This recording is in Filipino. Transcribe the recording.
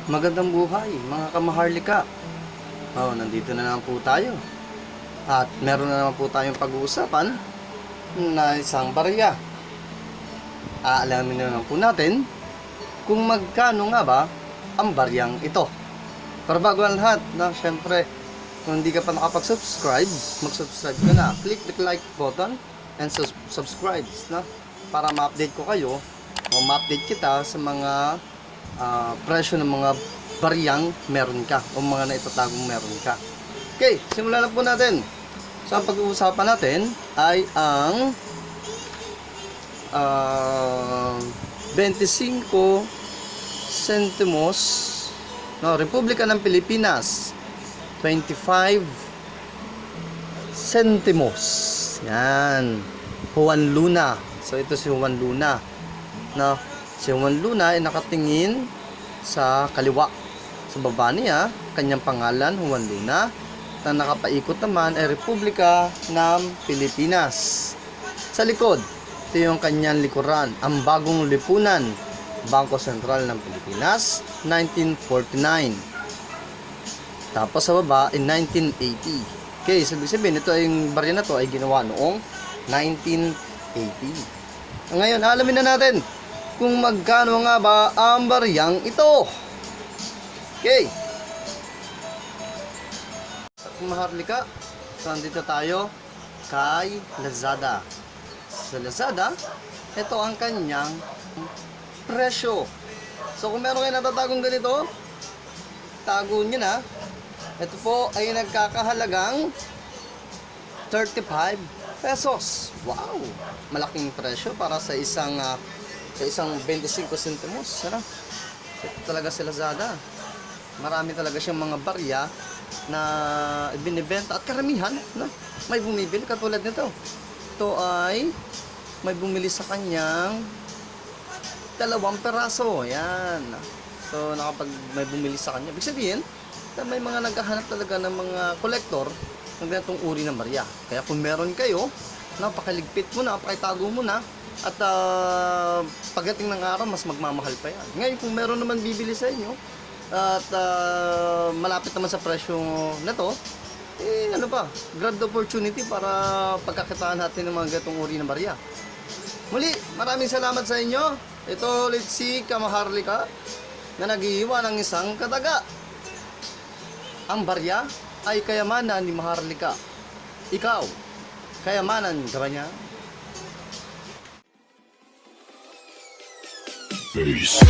Magandang buhay, mga kamaharlika. Nandito na naman po tayo. At meron na naman po tayong pag-uusapan na isang barya. Aalamin na naman po natin kung magkano nga ba ang baryang ito. Pero bago ang lahat, syempre, kung hindi ka pa nakapag-subscribe, mag-subscribe ka na. Click the like button and subscribe, para ma-update ko kayo o ma-update kita sa mga presyo ng mga bariyang meron ka o mga naitatagong meron ka. Okay, simulan na po natin. So, ang pag-uusapan natin ay ang 25 centimos Republika ng Pilipinas, 25 centimos. Yan, Juan Luna. So, ito si Juan Luna. Si Juan Luna ay nakatingin sa kaliwa. Sa baba niya, kanyang pangalan, Juan Luna. Na nakapaikot naman ay Republika ng Pilipinas. Sa likod, ito yung kanyang likuran, ang bagong lipunan, Bangko Sentral ng Pilipinas, 1949. Tapos sa baba, in 1980. Okay, sabihin, ito ay yung barya na to ay ginawa noong 1980. Ngayon, alamin na natin kung magkano nga ba ang baryang ito. Okay. Maharlika, so nandito tayo kay Lazada. Sa Lazada, ito ang kanyang presyo. So kung meron kayo natatagong ganito, tago nyo na. Ito po ay nagkakahalagang 35 pesos. Wow! Malaking presyo para sa isang 25 centimos. Ito talaga si Lazada. Marami talaga siyang mga barya na binibenta at karamihan, may bumibili katulad nito. Ito ay may bumili sa kanyang 2 peraso. Yan. So may bumili sa kanya. Ibig sabihin, may mga naghahanap talaga ng mga kolektor ng ganitong uri ng barya. Kaya kung meron kayo, napakaligpit mo na, pakitago mo na, at pagdating ng araw, mas magmamahal pa yan. Ngayon, kung meron naman bibili sa inyo, at malapit naman sa presyo na to, grabbed opportunity para pagkakitaan natin ng mga gatong uri ng barya. Muli, maraming salamat sa inyo. Ito ulit si Kamaharlika na nag-iiwan ng isang kataga. Ang barya ay kayamanan ni Maharlika. Ikaw, kayamanan ka ba niya? Peace.